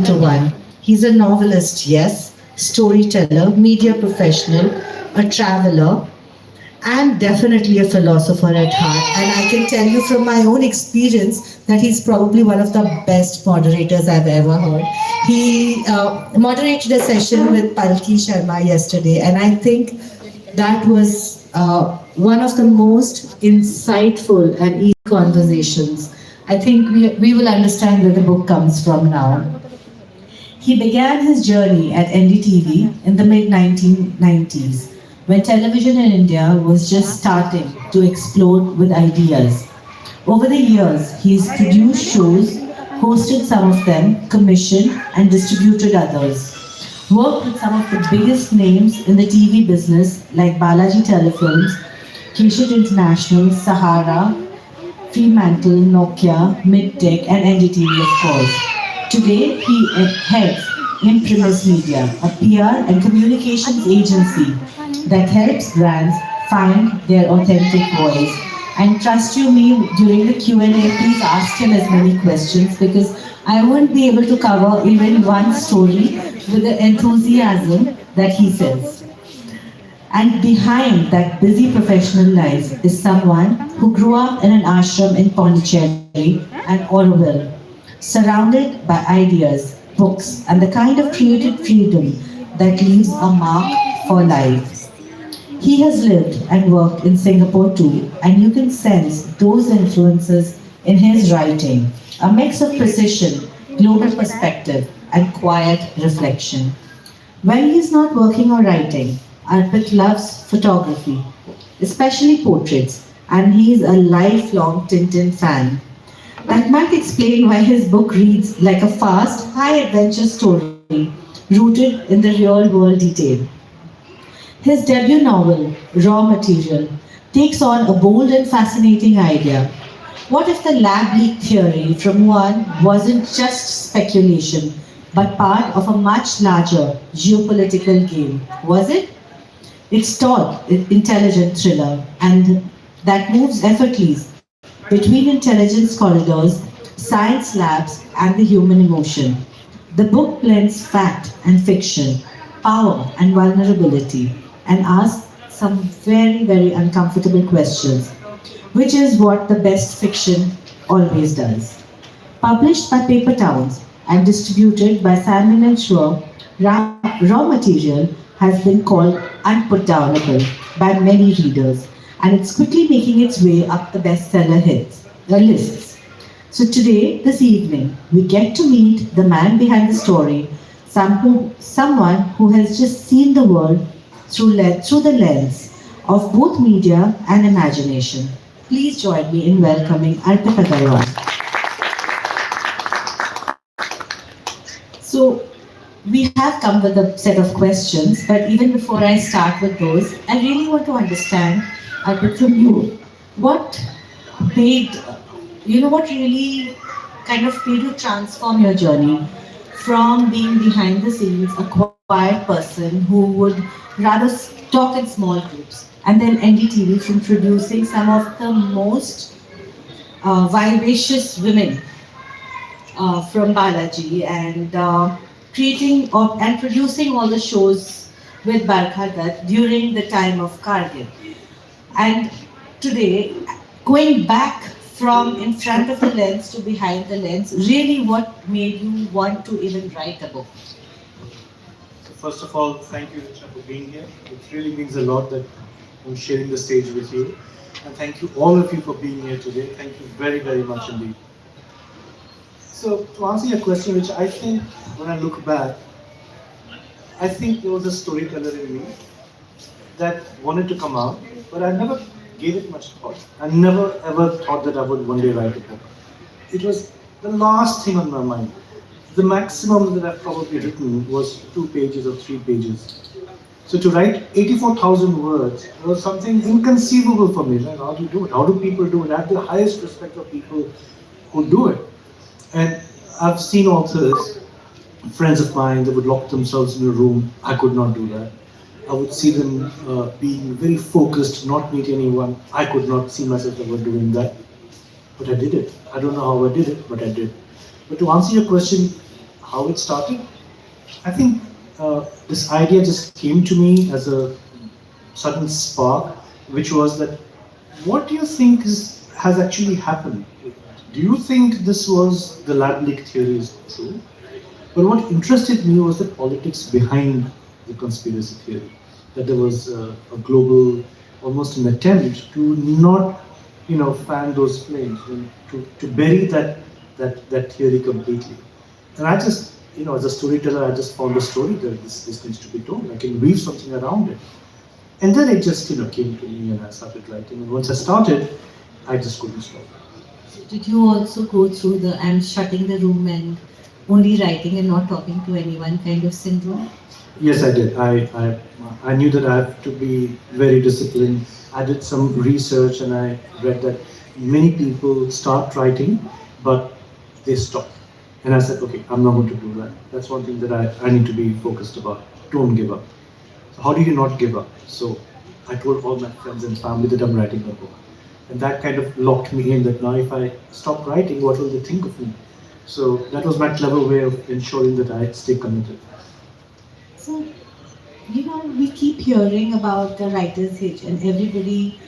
into one. He's a novelist, yes, storyteller, media professional, a traveler, and definitely a philosopher at heart. And I can tell you from my own experience that he's probably one of the best moderators I've ever heard. He moderated a session with Palki Sharma yesterday, and I think that was one of the most insightful and easy conversations. I think we will understand where the book comes from now. He began his journey at NDTV in the mid 1990s when television in India was just starting to explode with ideas. Over the years, he's produced shows, hosted some of them, commissioned and distributed others. Worked with some of the biggest names in the TV business like Balaji Telefilms, Keshet International, Sahara, Fremantle, Nokia, Midtech, and NDTV, of course. Today, he heads Imprimis Media, a PR and communications agency that helps brands find their authentic voice. And trust you me, during the Q&A, please ask him as many questions because I won't be able to cover even one story with the enthusiasm that he says. And behind that busy professional life is someone who grew up in an ashram in Pondicherry and Oroville, surrounded by ideas, books, and the kind of creative freedom that leaves a mark for life. He has lived and worked in Singapore too, and you can sense those influences in his writing, a mix of precision, global perspective, and quiet reflection. When he is not working or writing, Arpit loves photography, especially portraits, and he is a lifelong Tintin fan. That might explain why his book reads like a fast, high adventure story rooted in the real world detail. His debut novel, Raw Material, takes on a bold and fascinating idea. What if the lab leak theory from one wasn't just speculation, but part of a much larger geopolitical game? Was it? It's taut, intelligent thriller, and that moves effortlessly between intelligence corridors, science labs, and the human emotion. The book blends fact and fiction, power and vulnerability, and asks some very, very uncomfortable questions, which is what the best fiction always does. Published by Paper Towns and distributed by Simon and Schuster, Raw Material has been called unputdownable by many readers, and it's quickly making its way up the bestseller lists. So today, this evening, we get to meet the man behind the story, someone who has just seen the world through the lens of both media and imagination. Please join me in welcoming Arpit Agarwal. So, we have come with a set of questions, but even before I start with those, I really want to understand, Arpit, from you, what made, what really kind of made you transform your journey from being behind the scenes, a quiet person who would rather talk in small groups, and then NDTV from producing some of the most vivacious women from Balaji and creating and producing all the shows with Barkha during the time of Kargil. And today, going back from in front of the lens to behind the lens, really what made you want to even write a book? So first of all, thank you, Richa, for being here. It really means a lot that I'm sharing the stage with you. And thank you, all of you, for being here today. Thank you very, very much indeed. So to answer your question, which I think when I look back, I think there was a storyteller in me that wanted to come out, but I never gave it much thought. I never ever thought that I would one day write a book. It was the last thing on my mind. The maximum that I've probably written was 2 pages or 3 pages. So to write 84,000 words was something inconceivable for me. Like, how do you do it? How do people do it? I have the highest respect for people who do it. And I've seen authors, friends of mine, that would lock themselves in a room. I could not do that. I would see them being very focused, not meet anyone. I could not see myself ever doing that. But I did it. I don't know how I did it, but I did. But to answer your question, how it started. I think this idea just came to me as a sudden spark, which was that what do you think has actually happened? Do you think this was the lab leak theory is true? But what interested me was the politics behind the conspiracy theory. That there was a global, almost an attempt to not, fan those flames, and to bury that theory completely. And I just, as a storyteller, I just found a story that this needs to be told. I can weave something around it. And then it just, came to me and I started writing. And once I started, I just couldn't stop. So did you also go through the I'm shutting the room and only writing and not talking to anyone kind of syndrome? Yes, I did. I knew that I have to be very disciplined. I did some research and I read that many people start writing, but they stop. And I said, okay, I'm not going to do that. That's one thing that I need to be focused about. Don't give up. So how do you not give up? So I told all my friends and family that I'm writing a book. And that kind of locked me in that now if I stop writing, what will they think of me? So that was my clever way of ensuring that I stay committed. So, we keep hearing about the writer's hitch and everybody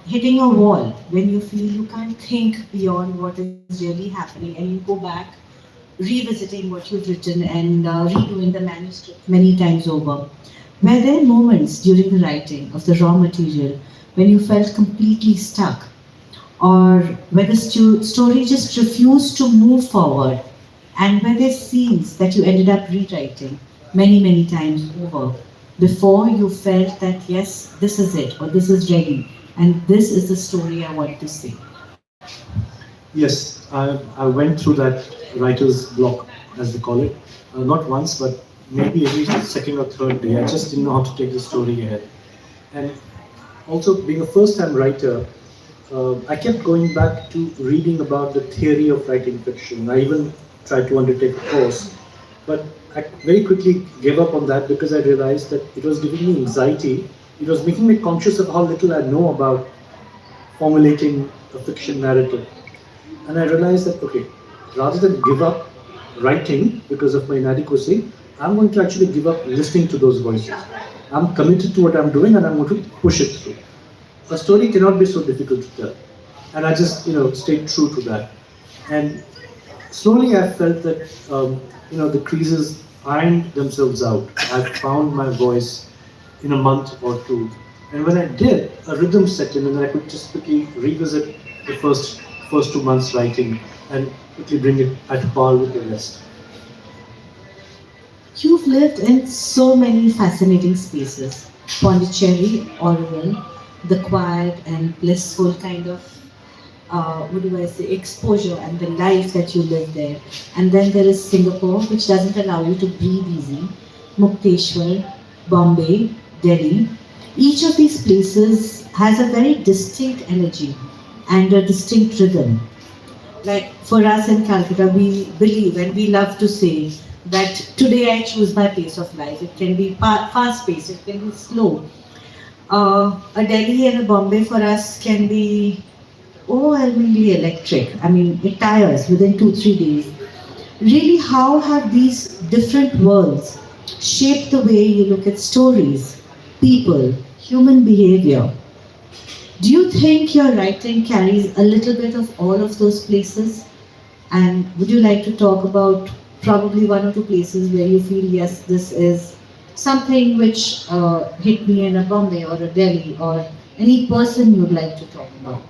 hitting a wall when you feel you can't think beyond what is really happening and you go back revisiting what you've written and redoing the manuscript many times over. Were there moments during the writing of the raw material when you felt completely stuck? Or where the story just refused to move forward? And were there scenes that you ended up rewriting many, many times over before you felt that, yes, this is it, or this is ready, and this is the story I want to say? Yes, I went through that writer's block, as they call it, not once, but maybe every second or third day. I just didn't know how to take the story ahead. And also, being a first-time writer, I kept going back to reading about the theory of writing fiction. I even tried to undertake a course, but I very quickly gave up on that because I realized that it was giving me anxiety. It was making me conscious of how little I know about formulating a fiction narrative. And I realized that, okay, rather than give up writing because of my inadequacy, I'm going to actually give up listening to those voices. I'm committed to what I'm doing and I'm going to push it through. A story cannot be so difficult to tell. And I just, stayed true to that. And slowly I felt that, the creases ironed themselves out. I found my voice in a month or two. And when I did, a rhythm set in and I could just quickly revisit the first 2 months writing and quickly bring it at par with the rest. You've lived in so many fascinating spaces: Pondicherry, Oregon, the quiet and blissful kind of, what do I say, exposure and the life that you live there. And then there is Singapore, which doesn't allow you to breathe easy, Mukteshwar, Bombay, Delhi. Each of these places has a very distinct energy and a distinct rhythm. Like for us in Calcutta, we believe and we love to say that today I choose my pace of life. It can be fast paced, it can be slow. A Delhi and a Bombay for us can be overwhelmingly electric. I mean, it tires within 2-3 days. Really, how have these different worlds shaped the way you look at stories, people, human behavior? Do you think your writing carries a little bit of all of those places? And would you like to talk about probably one or two places where you feel, yes, this is something which hit me in a Bombay or a Delhi, or any person you'd like to talk about?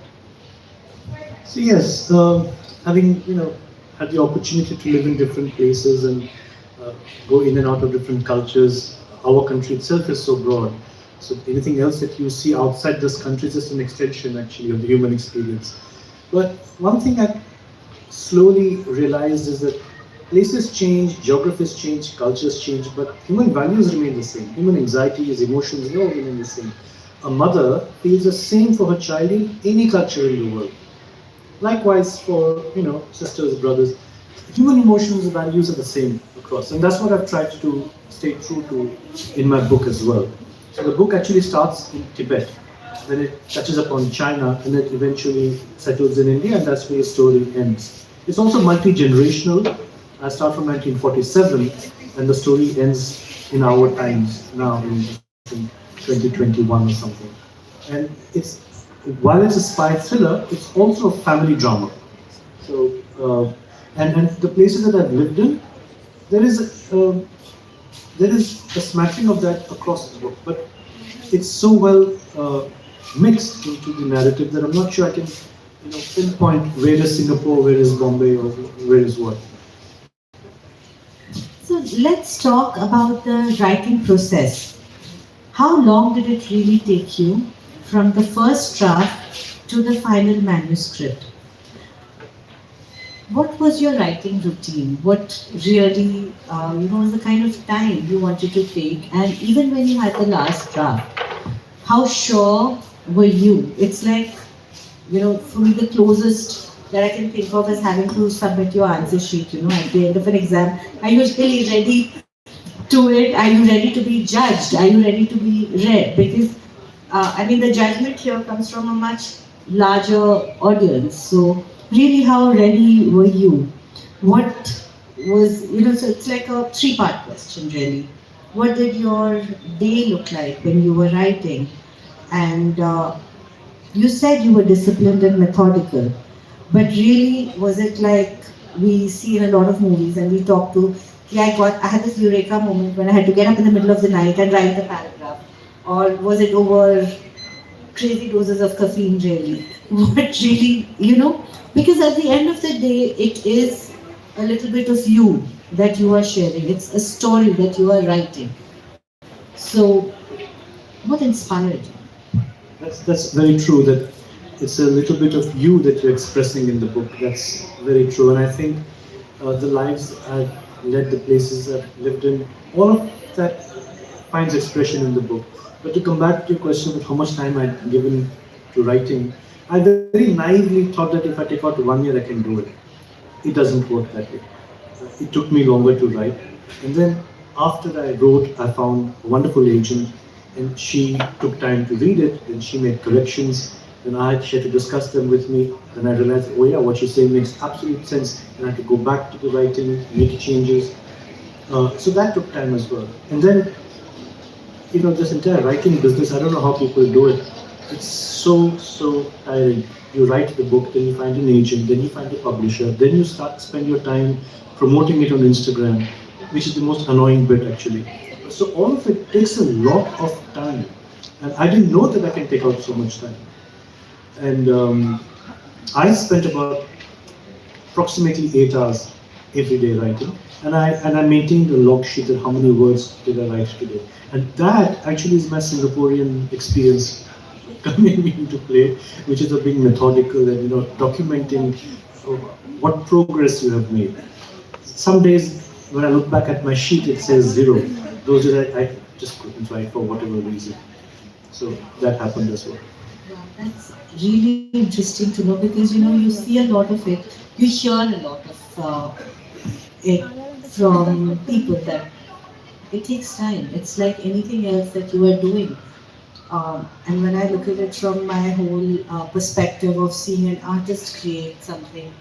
So yes, having had the opportunity to live in different places and go in and out of different cultures, our country itself is so broad. So anything else that you see outside this country is just an extension actually of the human experience. But one thing I slowly realized is that places change, geographies change, cultures change, but human values remain the same. Human anxieties, emotions, they all remain the same. A mother feels the same for her child in any culture in the world. Likewise for sisters, brothers. Human emotions and values are the same across, and that's what I've tried to stay true to in my book as well. So the book actually starts in Tibet, then it touches upon China, and it eventually settles in India, and that's where the story ends. It's also multi-generational. I start from 1947, and the story ends in our times now in I think 2021 or something. And it's while it's a spy thriller, it's also a family drama. So and the places that I've lived in, there is there is a smattering of that across the book, but it's so well mixed into the narrative that I'm not sure I can, pinpoint where is Singapore, where is Bombay, or where is what. So let's talk about the writing process. How long did it really take you from the first draft to the final manuscript? What was your writing routine? What really, was the kind of time you wanted to take? And even when you had the last draft, how sure were you? It's like, for me, the closest that I can think of is having to submit your answer sheet, at the end of an exam. Are you really ready to it? Are you ready to be judged? Are you ready to be read? Because, the judgment here comes from a much larger audience. So, really, how ready were you? What was, so it's like a three-part question, really. What did your day look like when you were writing? And you said you were disciplined and methodical, but really, was it like we see in a lot of movies and we talk to, yeah, I had this eureka moment when I had to get up in the middle of the night and write the paragraph? Or was it over crazy doses of caffeine, really? What really, because at the end of the day, it is a little bit of you that you are sharing. It's a story that you are writing. So, what inspired you? That's very true. That it's a little bit of you that you're expressing in the book. That's very true, and I think the lives I've led, the places I've lived in, all of that finds expression in the book. But to come back to your question of how much time I'd given to writing, I very naively thought that if I take out 1 year, I can do it. It doesn't work that way. It took me longer to write, and then after I wrote, I found a wonderful agent, and she took time to read it, and she made corrections, and she had to discuss them with me. Then I realized, oh yeah, what you're saying makes absolute sense, and I had to go back to the writing, make changes. So that took time as well. And then, this entire writing business, I don't know how people do it. It's so tiring. You write the book, then you find an agent, then you find a publisher, then you spend your time promoting it on Instagram, which is the most annoying bit actually. So all of it takes a lot of time, and I didn't know that I can take out so much time. And I spent about approximately 8 hours every day writing, and I maintained a log sheet of how many words did I write today. And that actually is my Singaporean experience coming into play, which is of being methodical and documenting what progress you have made. Some days when I look back at my sheet, it says 0. Those days I just couldn't write for whatever reason. So that happened as well. Yeah, that's really interesting to know because you see a lot of it, you hear a lot of it from people that it takes time. It's like anything else that you are doing. And when I look at it from my whole perspective of seeing an artist create something,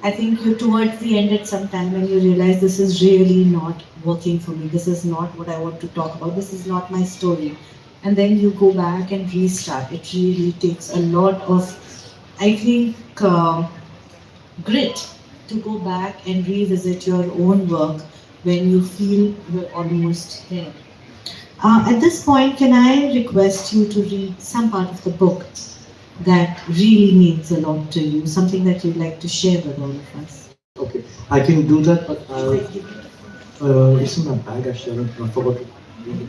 I think you towards the end at some time when you realize this is really not working for me, this is not what I want to talk about, this is not my story. And then you go back and restart. It really takes a lot of, I think, grit to go back and revisit your own work when you feel you're almost there. At this point, can I request you to read some part of the book that really means a lot to you, something that you'd like to share with all of us? Okay, I can do that, but it's in my bag actually. I forgot to read it.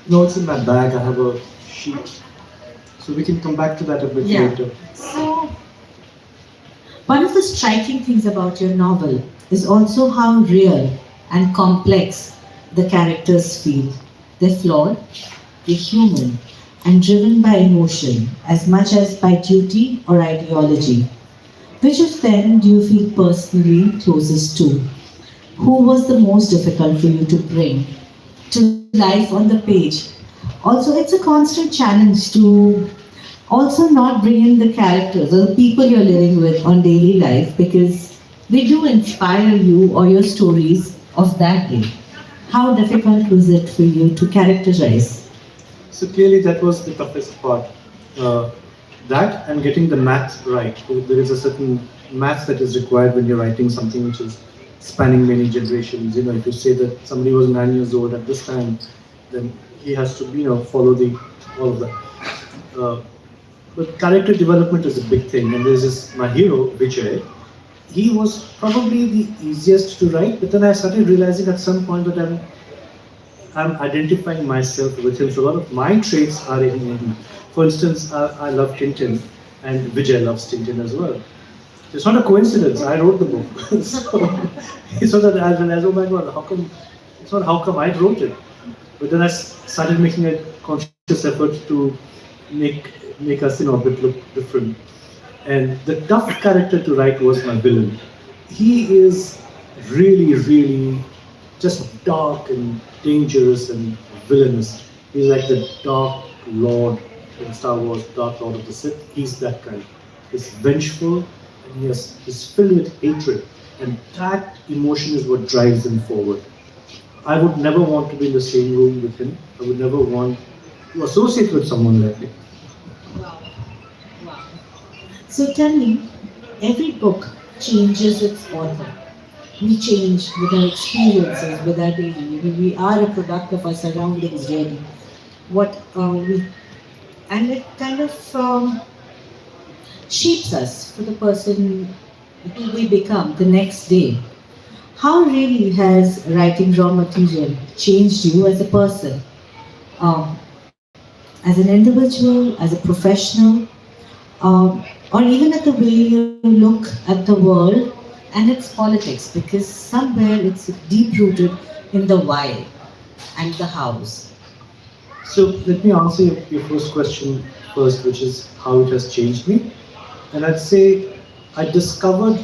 No, it's in my bag. I have a sheet, so we can come back to that a bit later. So, one of the striking things about your novel is also how real and complex the characters feel. They're flawed, they're human, and driven by emotion as much as by duty or ideology. Which of them do you feel personally closest to? Who was the most difficult for you to bring to life on the page? Also, it's a constant challenge to also not bring in the characters or the people you're living with on daily life because They do inspire you or your stories of that day. How difficult was it for you to characterize? So clearly that was the toughest part. Uh, that and getting the math right. There is a certain math that is required when you're writing something which is spanning many generations. You know, if you say that somebody was 9 years old at this time, then he has to, follow the all of that. Uh, but character development is a big thing, and there's this my hero Vijay. He was probably the easiest to write, but then I started realizing at some point that I'm identifying myself with him. So a lot of my traits are in him. For instance, I love Tintin, and Vijay loves Tintin as well. It's not a coincidence. I wrote the book, so that I realized, oh my God, how come? It's not how come I wrote it, but then I started making a conscious effort to make us, a bit look different. And the tough character to write was my villain. He is really, really just dark and dangerous and villainous. He's like the Dark Lord in Star Wars, Dark Lord of the Sith. He's that kind. He's vengeful and he's filled with hatred. And that emotion is what drives him forward. I would never want to be in the same room with him. I would never want to associate with someone like him. Wow. Wow. So tell me, every book changes its author. We change with our experiences, with our daily. We are a product of our surroundings, really. What we and it kind of shapes us for the person who we become the next day. How really has writing raw material changed you as a person, um, as an individual, as a professional, or even at the way you look at the world and its politics? Because somewhere it's deep rooted in the why and the hows. So let me answer your first question first, which is how it has changed me. And I'd say I discovered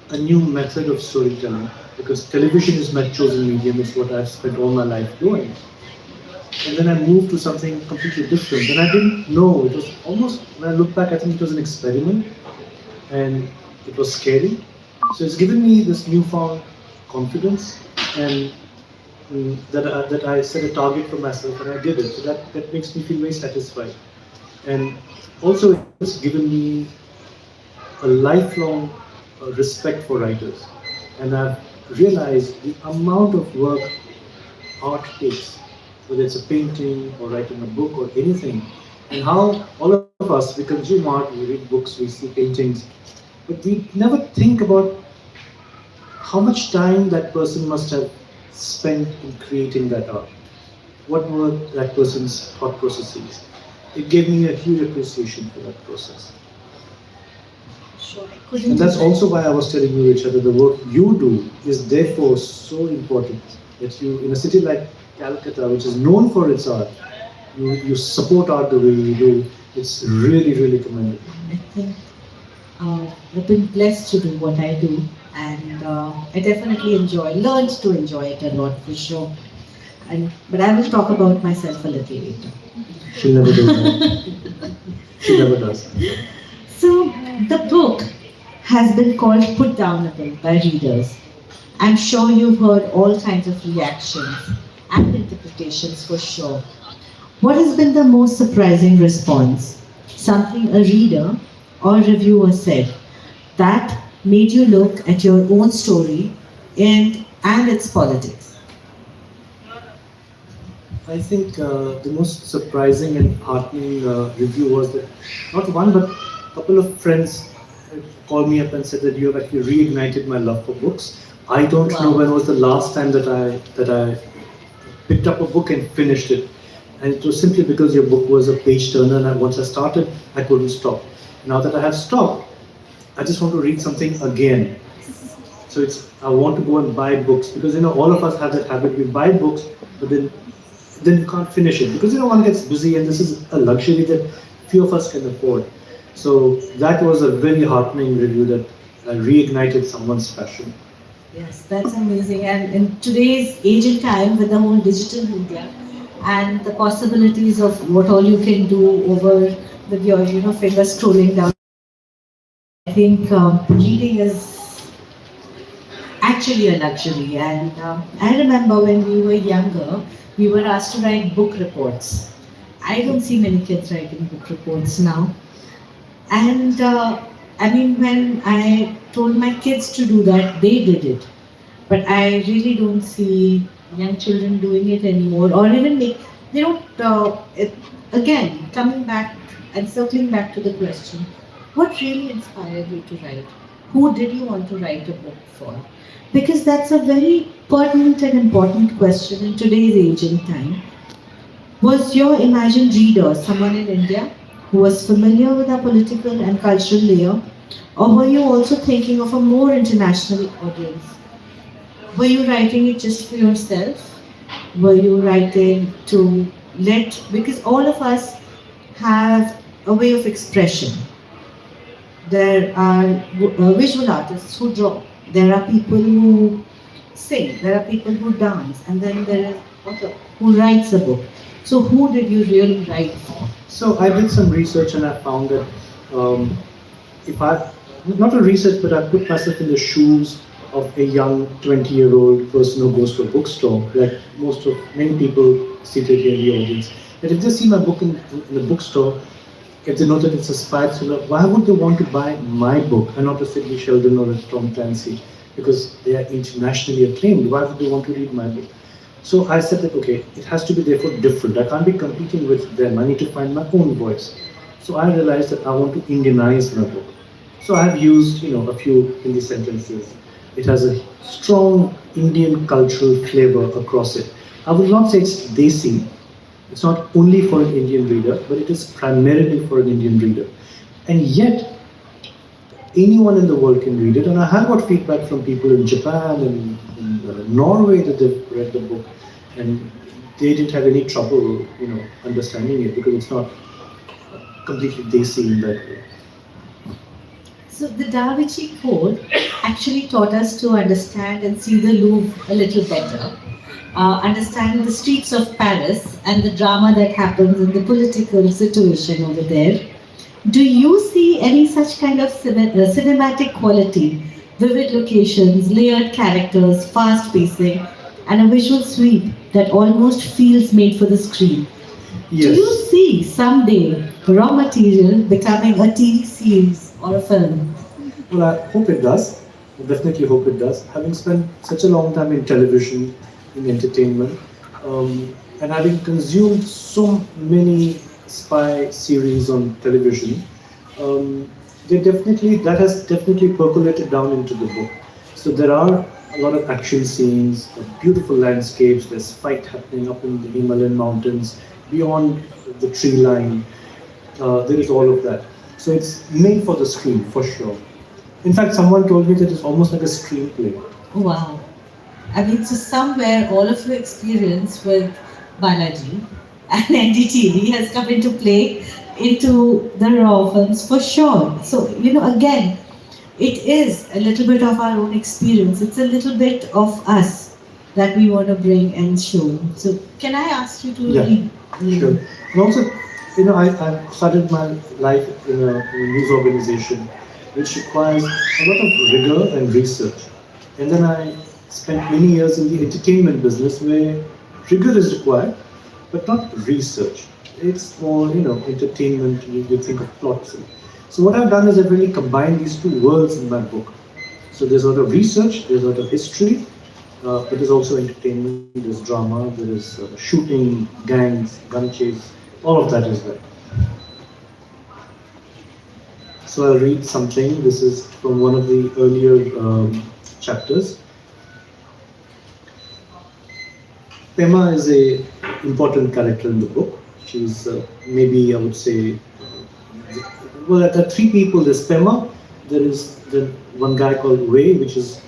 a new method of storytelling because television is my chosen medium. It's what I've spent all my life doing. And then I moved to something completely different. And I didn't know. It was almost, when I look back, I think it was an experiment and it was scary. So it's given me this newfound confidence and that I set a target for myself and I did it. So that makes me feel very satisfied. And also it's given me a lifelong respect for writers. And I've realized the amount of work art takes, whether it's a painting or writing a book or anything, and how all of us, we consume art, we read books, we see paintings, but we never think about how much time that person must have spent in creating that art. What were that person's thought processes? It gave me a huge appreciation for that process. Sure, I And couldn't. that's also why I was telling you, Richard, that the work you do is therefore so important. That you, in a city like Calcutta, which is known for its art, you support art the way you do. It's really, really commendable. I think I've been blessed to do what I do, and I definitely learned to enjoy it a lot for sure. And but I will talk about myself a little later. She'll never do that. She never does. So the book has been called put downable by readers. I'm sure you've heard all kinds of reactions and interpretations for sure. What has been the most surprising response? Something a reader or reviewer said that made you look at your own story and its politics. I think the most surprising and heartening review was that not one but a couple of friends called me up and said that you have actually reignited my love for books. I don't know Wow. when was the last time that I picked up a book and finished it, and it was simply because your book was a page turner, and once I started, I couldn't stop. Now that I have stopped, I just want to read something again. So it's I want to go and buy books because all of us have that habit. We buy books, but then you can't finish it because one gets busy, and this is a luxury that few of us can afford. So that was a very heartening review that reignited someone's passion. Yes, that's amazing. And in today's age and time with the whole digital media and the possibilities of what all you can do over with your fingers scrolling down, I think reading is actually a luxury. And I remember when we were younger, we were asked to write book reports. I don't see many kids writing book reports now. And I mean, when I told my kids to do that, they did it. But I really don't see young children doing it anymore, or even they don't. Again, coming back and circling back to the question, what really inspired you to write? Who did you want to write a book for? Because that's a very pertinent and important question in today's age and time. Was your imagined reader someone in India who was familiar with our political and cultural layer, or were you also thinking of a more international audience? Were you writing it just for yourself? Were you writing to because all of us have a way of expression. There are visual artists who draw, there are people who sing, there are people who dance, and then there is also who writes a book. So who did you really write for? So I did some research and I found that if I, not a research, but I put myself in the shoes of a young 20-year-old person who goes to a bookstore, like many people seated here in the audience, that if they see my book in the bookstore, if they know that it's a spy thriller, why would they want to buy my book and not a Sidney Sheldon or a Tom Clancy? Because they are internationally acclaimed. Why would they want to read my book? So I said that, okay, it has to be therefore different. I can't be competing with them. I need to find my own voice. So I realized that I want to Indianize my book. So I have used, a few Hindi sentences. It has a strong Indian cultural flavor across it. I would not say it's desi. It's not only for an Indian reader, but it is primarily for an Indian reader. And yet, anyone in the world can read it. And I have got feedback from people in Japan and in Norway that they've read the book, and they didn't have any trouble, understanding it because it's not completely desi in that way. So the Da Vinci Code actually taught us to understand and see the Louvre a little better, understand the streets of Paris and the drama that happens in the political situation over there. Do you see any such kind of cinematic quality, vivid locations, layered characters, fast pacing, and a visual sweep that almost feels made for the screen? Yes. Do you see someday raw material becoming a TV series or a film? Well, I hope it does. I definitely hope it does. Having spent such a long time in television, in entertainment, and having consumed so many spy series on television, that has definitely percolated down into the book. So there are a lot of action scenes, beautiful landscapes. There's fight happening up in the Himalayan mountains, beyond the tree line. There is all of that. So it's made for the screen, for sure. In fact, someone told me that it's almost like a screenplay. Wow. I mean, so somewhere all of your experience with Balaji and NDTV has come into play into the raw films for sure. So, again, it is a little bit of our own experience. It's a little bit of us that we want to bring and show. So, can I ask you to read? Sure. And also, I started my life in a news organization which requires a lot of rigor and research. And then I spent many years in the entertainment business where rigor is required, but not research. It's more, entertainment, you think of plots. So what I've done is I've really combined these two worlds in my book. So there's a lot of research, there's a lot of history, but there's also entertainment, there's drama, there is shooting, gangs, gun chase, all of that is there. So I'll read something. This is from one of the earlier chapters. Pema is an important character in the book. She's maybe, I would say, well, there are three people. There's Pema, there is the one guy called Ray, which is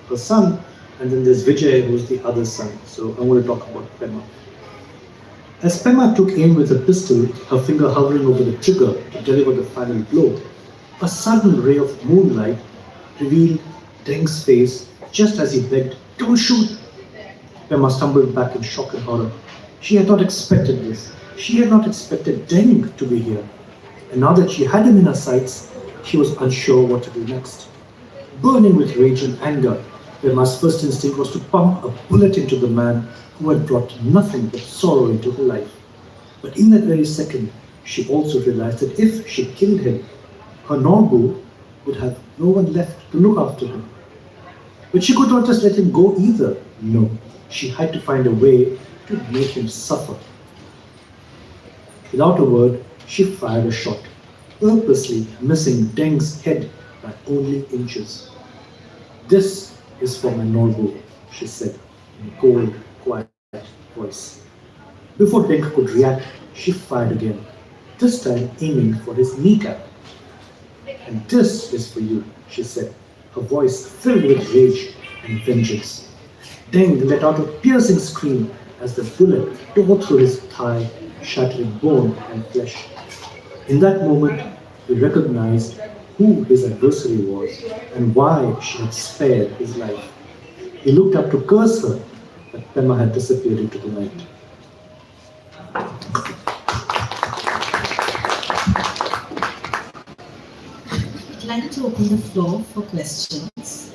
her son, and then there's Vijay, who's the other son. So I'm going to talk about Pema. As Pema took aim with a pistol, her finger hovering over the trigger to deliver the final blow, a sudden ray of moonlight revealed Deng's face just as he begged, "Don't shoot!" Pema stumbled back in shock and horror. She had not expected this. She had not expected Deng to be here. And now that she had him in her sights, she was unsure what to do next. Burning with rage and anger, Emma's first instinct was to pump a bullet into the man who had brought nothing but sorrow into her life. But in that very second, she also realized that if she killed him, her Norbu would have no one left to look after him. But she could not just let him go either. No, she had to find a way to make him suffer. Without a word, she fired a shot, purposely missing Deng's head by only inches. This is for my Norbu, she said in a cold, quiet voice. Before Deng could react, she fired again, this time aiming for his kneecap. And this is for you, she said, her voice filled with rage and vengeance. Deng let out a piercing scream as the bullet tore through his thigh, shattering bone and flesh. In that moment, he recognized who his adversary was and why she had spared his life. He looked up to curse her, but Pema had disappeared into the night. I'd like to open the floor for questions.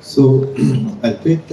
So, Arpit,